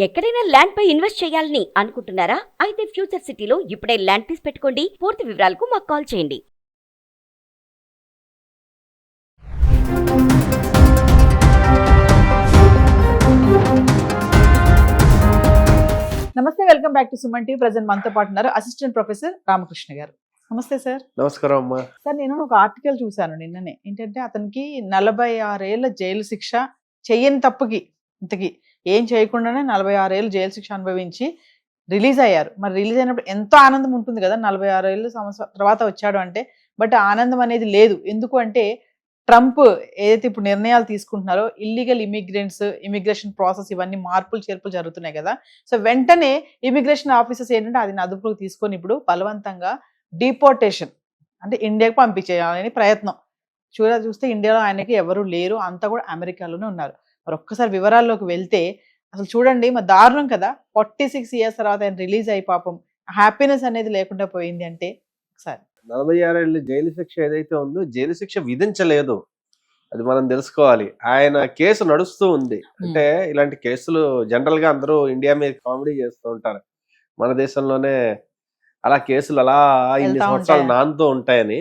ఎక్కడైనా ల్యాండ్ పై ఇన్వెస్ట్ చేయాలని అనుకుంటున్నారా? అయితే ఫ్యూచర్ సిటీలో ఇప్పుడే ల్యాండ్ పీస్ పెట్టుకోండి. పూర్తి వివరాలకు మాకు కాల్ చేయండి. నమస్తే, welcome back to Suman TV. Present మనతో పాటు ఉన్నారు అసిస్టెంట్ ప్రొఫెసర్ రామకృష్ణ గారు. నమస్తే సార్. నమస్కారం అమ్మా. సార్, నేను ఒక ఆర్టికల్ చూశాను నిన్ననే. ఏంటంటే అతనికి 46 ఏళ్ల జైలు శిక్ష, చెయ్యని తప్పుకి ఇంతకి ఏం చేయకుండానే 46 ఏళ్ళు జైలు శిక్ష అనుభవించి రిలీజ్ అయ్యారు. మరి రిలీజ్ అయినప్పుడు ఎంతో ఆనందం ఉంటుంది కదా, 46 ఏళ్ళు సంవత్సరం తర్వాత వచ్చాడు అంటే. బట్ ఆనందం అనేది లేదు. ఎందుకు అంటే ట్రంప్ ఏదైతే ఇప్పుడు నిర్ణయాలు తీసుకుంటున్నారో, ఇల్లీగల్ ఇమిగ్రేషన్ ప్రాసెస్, ఇవన్నీ మార్పులు చేర్పులు జరుగుతున్నాయి కదా. సో వెంటనే ఇమిగ్రేషన్ ఆఫీసర్స్ ఏంటంటే అది అదుపులోకి తీసుకొని ఇప్పుడు బలవంతంగా డిపోర్టేషన్ అంటే ఇండియాకి పంపించేయాలని ప్రయత్నం. చూస్తే ఇండియాలో ఆయనకి ఎవరు లేరు, అంతా కూడా అమెరికాలోనే ఉన్నారు. మరి ఒక్కసారి వివరాల్లోకి వెళ్తే అసలు చూడండి, మరి దారుణం కదా. 46 ఇయర్స్ తర్వాత ఆయన రిలీజ్ అయ్యి పాపం హ్యాపీనెస్ అనేది లేకుండా పోయింది అంటే. ఒకసారి 46 ఏళ్ళ జైలు శిక్ష ఏదైతే ఉందో, జైలు శిక్ష విధించలేదు, అది మనం తెలుసుకోవాలి. ఆయన కేసు నడుస్తూ ఉంది. అంటే ఇలాంటి కేసులు జనరల్ గా అందరూ ఇండియా మీద కామెడీ చేస్తూ ఉంటారు. మన దేశంలోనే అలా కేసులు అలా ఇన్ని సంవత్సరాలు నానుతూ ఉంటాయని.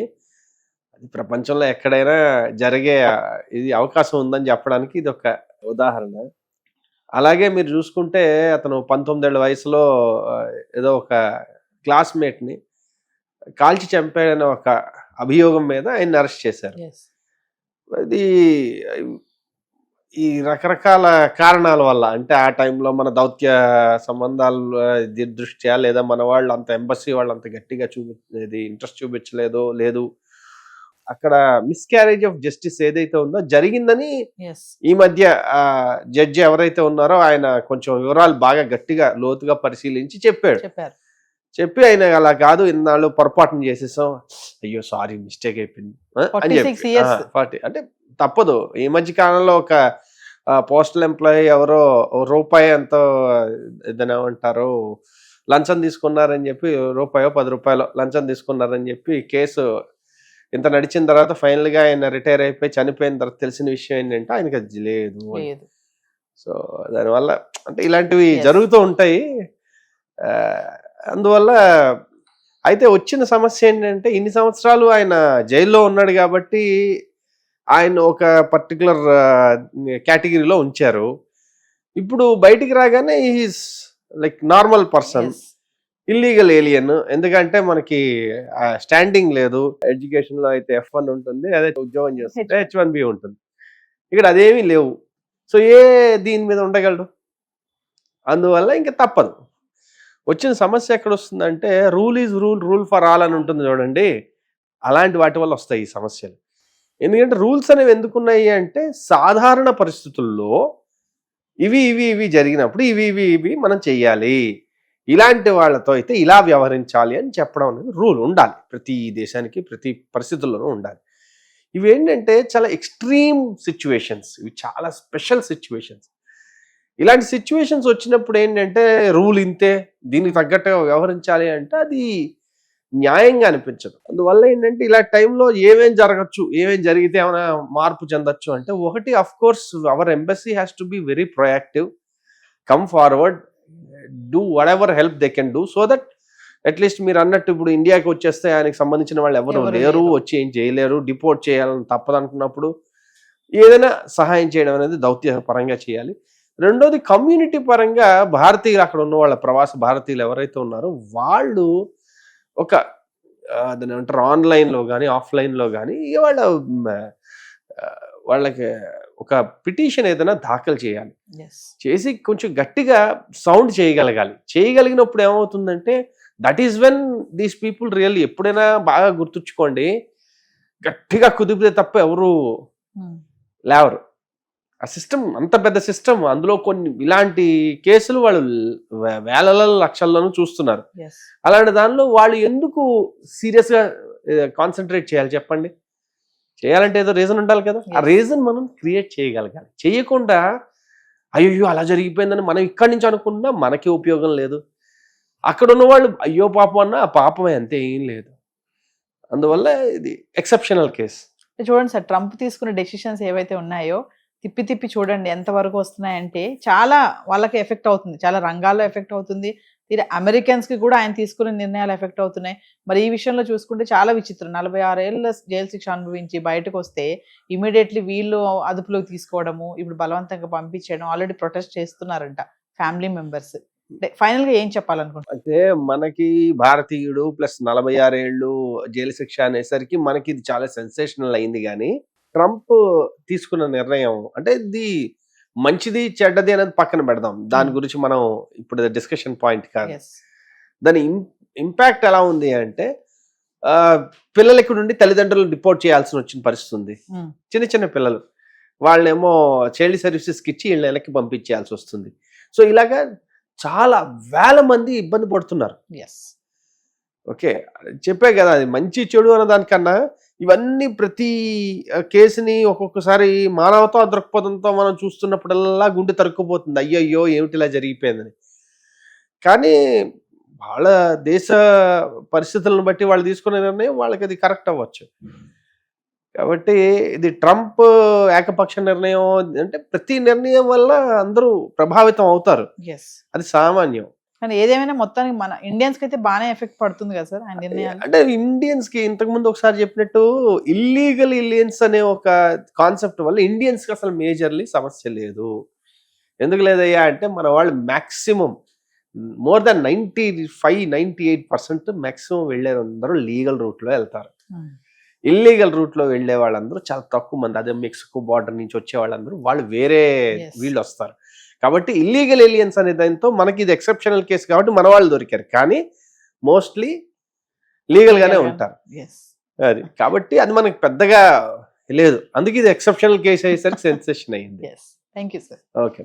అది ప్రపంచంలో ఎక్కడైనా జరిగే ఇది అవకాశం ఉందని చెప్పడానికి ఇది ఒక ఉదాహరణ. అలాగే మీరు చూసుకుంటే అతను 19 ఏళ్ల వయసులో ఏదో ఒక క్లాస్మేట్ ని కాల్చి చంపాడనే ఒక అభియోగం మీద ఆయన అరెస్ట్ చేశారు. ఇది ఈ రకరకాల కారణాల వల్ల, అంటే ఆ టైంలో మన దౌత్య సంబంధాలు దృష్ట్యా, లేదా మన వాళ్ళు అంత ఎంబసీ వాళ్ళు అంత గట్టిగా ఇంట్రెస్ట్ చూపించలేదు, లేదు అక్కడ మిస్క్యారేజ్ ఆఫ్ జస్టిస్ ఏదైతే ఉందో జరిగిందని ఈ మధ్య జడ్జి ఎవరైతే ఉన్నారో ఆయన కొంచెం వివరాలు బాగా గట్టిగా లోతుగా పరిశీలించి చెప్పి ఆయన అలా కాదు, ఇన్నాళ్ళు పొరపాటును చేసేసాం, అయ్యో సారీ మిస్టేక్ అయిపోయింది అని చెప్పి. అంటే తప్పదు. ఈ మధ్య కాలంలో ఒక పోస్టల్ ఎంప్లాయీ ఎవరో రూపాయి ఎంతో ఏదైనా ఏమంటారు లంచం తీసుకున్నారని చెప్పి, రూపాయో 10 రూపాయలు లంచం తీసుకున్నారని చెప్పి కేసు ఇంత నడిచిన తర్వాత ఫైనల్ గా ఆయన రిటైర్ అయిపోయి చనిపోయిన తర్వాత తెలిసిన విషయం ఏంటంటే ఆయనకి అది లేదు. సో దానివల్ల అంటే ఇలాంటివి జరుగుతూ ఉంటాయి. అందువల్ల అయితే వచ్చిన సమస్య ఏంటంటే, ఇన్ని సంవత్సరాలు ఆయన జైల్లో ఉన్నాడు కాబట్టి ఆయన ఒక పర్టికులర్ కేటగిరీలో ఉంచారు. ఇప్పుడు బయటికి రాగానే is like normal person, illegal alien. ఎందుకంటే మనకి స్టాండింగ్ లేదు. ఎడ్యుకేషన్ లో అయితే F1 ఉంటుంది, అదే ఉద్యోగం చేస్తుంటే H1B ఉంటుంది. ఇక్కడ అదేమీ లేవు. సో దీని మీద ఉండగలడు. అందువల్ల ఇంకా తప్పదు. వచ్చిన సమస్య ఎక్కడ వస్తుందంటే, rule is rule for all అని ఉంటుంది చూడండి, అలాంటి వాటి వల్ల వస్తాయి ఈ సమస్యలు. ఎందుకంటే రూల్స్ అనేవి ఎందుకున్నాయి అంటే, సాధారణ పరిస్థితుల్లో ఇవి జరిగినప్పుడు ఇవి మనం చెయ్యాలి, ఇలాంటి వాళ్ళతో అయితే ఇలా వ్యవహరించాలి అని చెప్పడం అనేది రూల్ ఉండాలి. ప్రతి దేశానికి ప్రతి పరిస్థితుల్లోనూ ఉండాలి. ఇవి ఏంటంటే చాలా ఎక్స్ట్రీమ్ సిచ్యువేషన్స్, ఇవి చాలా స్పెషల్ సిచ్యువేషన్స్. ఇలాంటి సిచ్యువేషన్స్ వచ్చినప్పుడు ఏంటంటే రూల్ ఇంతే, దీనికి తగ్గట్టుగా వ్యవహరించాలి అంటే అది న్యాయంగా అనిపించదు. అందువల్ల ఏంటంటే ఇలాంటి టైంలో ఏమేం జరగచ్చు, ఏమేం జరిగితే ఏమైనా మార్పు చెందొచ్చు అంటే, ఒకటి of course hour embassy has to be very proactive, come forward, do what ever help they can do, so that at least మీరు అన్నట్టు ఇప్పుడు ఇండియాకి వచ్చేస్తే ఆయనకి సంబంధించిన వాళ్ళు ఎవరు లేరు, వచ్చి ఏం చేయలేరు, డిపోర్ట్ చేయాలని తప్పదనుకున్నప్పుడు ఏదైనా సహాయం చేయడం అనేది దౌత్య పరంగా చేయాలి. రెండోది కమ్యూనిటీ పరంగా భారతీయులు, అక్కడ ఉన్న వాళ్ళ ప్రవాస భారతీయులు ఎవరైతే ఉన్నారో వాళ్ళు ఒక దాని ఏమంటారు ఆన్లైన్లో కానీ ఆఫ్లైన్లో కానీ వాళ్ళకి ఒక పిటిషన్ ఏదైనా దాఖలు చేయాలి. చేసి కొంచెం గట్టిగా సౌండ్ చేయగలిగినప్పుడు ఏమవుతుందంటే, that is when these people really, ఎప్పుడైనా బాగా గుర్తుంచుకోండి, గట్టిగా కుదిపితే తప్ప ఎవరు లేవరు. ఆ సిస్టమ్ అంత పెద్ద సిస్టమ్, అందులో కొన్ని ఇలాంటి కేసులు వాళ్ళు వేలలో లక్షల్లోనూ చూస్తున్నారు. అలాంటి దానిలో వాళ్ళు ఎందుకు సీరియస్ గా కాన్సన్ట్రేట్ చేయాలి చెప్పండి? చేయాలంటే ఏదో రీజన్ ఉండాలి కదా. ఆ రీజన్ మనం క్రియేట్ చేయగలగాలి. చేయకుండా అయ్యో అలా జరిగిపోయిందని మనం ఇక్కడి నుంచి అనుకున్నా మనకి ఉపయోగం లేదు. అక్కడ ఉన్న వాళ్ళు అయ్యో పాపం అన్నా ఆ పాపమే, అంతే, ఏం లేదు. అందువల్ల ఇది ఎక్సెప్షనల్ కేసు. చూడండి సార్, ట్రంప్ తీసుకున్న డెసిషన్స్ ఏవైతే ఉన్నాయో, తిప్పి తిప్పి చూడండి ఎంతవరకు వస్తున్నాయంటే చాలా వాళ్ళకి ఎఫెక్ట్ అవుతుంది, చాలా రంగాల్లో ఎఫెక్ట్ అవుతుంది. తీరా అమెరికన్స్ కి కూడా ఆయన తీసుకునే నిర్ణయాలు ఎఫెక్ట్ అవుతున్నాయి. మరి ఈ విషయంలో చూసుకుంటే చాలా విచిత్రం. 46 ఏళ్ళ జైలు శిక్ష అనుభవించి బయటకు వస్తే ఇమీడియట్లీ వీళ్ళు అదుపులోకి తీసుకోవడము, ఇప్పుడు బలవంతంగా పంపించడం, ఆల్రెడీ ప్రొటెస్ట్ చేస్తున్నారంట ఫ్యామిలీ మెంబర్స్. ఫైనల్ గా ఏం చెప్పాలనుకుంటున్నారు? అయితే మనకి భారతీయుడు ప్లస్ 46 ఏళ్ళు జైలు శిక్ష అనేసరికి మనకి ఇది చాలా సెన్సేషనల్ అయింది. కానీ ట్రంప్ తీసుకున్న నిర్ణయం అంటే ఇది మంచిది చెడ్డది అనేది పక్కన పెడదాం, దాని గురించి మనం ఇప్పుడు డిస్కషన్ పాయింట్ కాదు. Yes. దాని ఇంపాక్ట్ ఎలా ఉంది అంటే పిల్లలు ఇక్కడ నుండి తల్లిదండ్రులు రిపోర్ట్ చేయాల్సి వచ్చిన పరిస్థితి ఉంది. Mm. చిన్న చిన్న పిల్లలు వాళ్ళేమో చైల్డ్ సర్వీసెస్కి ఇచ్చి వీళ్ళని వెనక్కి పంపించేయాల్సి వస్తుంది. సో ఇలాగా చాలా వేల మంది ఇబ్బంది పడుతున్నారు. Yes. ఓకే, చెప్పే కదా అది మంచి చెడు అన్న దానికన్నా ఇవన్నీ ప్రతి కేసుని ఒక్కొక్కసారి మానవతా దృక్పథంతో మనం చూస్తున్నప్పుడల్లా గుండె తరుక్కుపోతుంది, అయ్యయ్యో ఏమిటి ఇలా జరిగిపోయిందని. కానీ వాళ్ళ దేశ పరిస్థితులను బట్టి వాళ్ళు తీసుకునే నిర్ణయం వాళ్ళకి అది కరెక్ట్ అవ్వచ్చు. కాబట్టి ఇది ట్రంప్ ఏకపక్ష నిర్ణయం అంటే ప్రతి నిర్ణయం వల్ల అందరూ ప్రభావితం అవుతారు, Yes. అది సామాన్యం. కానీ ఏదేమైనా మొత్తానికి మన ఇండియన్స్ కి అయితే బాగానే ఎఫెక్ట్ పడుతుంది కదా సార్ ఆయన నిర్ణయాలు. అంటే ఇండియన్స్ కి ఇంతకు ముందు ఒకసారి చెప్పినట్టు ఇల్లీగల్ ఇలియన్స్ అనే ఒక కాన్సెప్ట్ వల్ల ఇండియన్స్ కి అసలు మేజర్లీ సమస్య లేదు. ఎందుకు లేదయ్యా అంటే మన వాళ్ళు మాక్సిమం మోర్ దాన్ 95-98% మాక్సిమం వెళ్ళేందరూ లీగల్ రూట్ లో వెళ్తారు. ఇల్లీగల్ రూట్ లో వెళ్లే వాళ్ళందరూ చాలా తక్కువ మంది, అదే మెక్సికో బార్డర్ నుంచి వచ్చే వాళ్ళందరూ వాళ్ళు వేరే Yes. వీళ్ళు వస్తారు. కాబట్టి ఇల్లీగల్ ఏలియన్స్ అనే దాంతో మనకి ఇది ఎక్సెప్షనల్ కేసు కాబట్టి మన వాళ్ళు దొరికారు, కానీ మోస్ట్లీ లీగల్ గానే ఉంటారు. Yes. అది కాబట్టి అది మనకి పెద్దగా లేదు, అందుకే ఇది ఎక్సెప్షనల్ కేసు అయ్యేసరికి సెన్సేషన్ అయింది. Yes. Thank you, sir. Okay.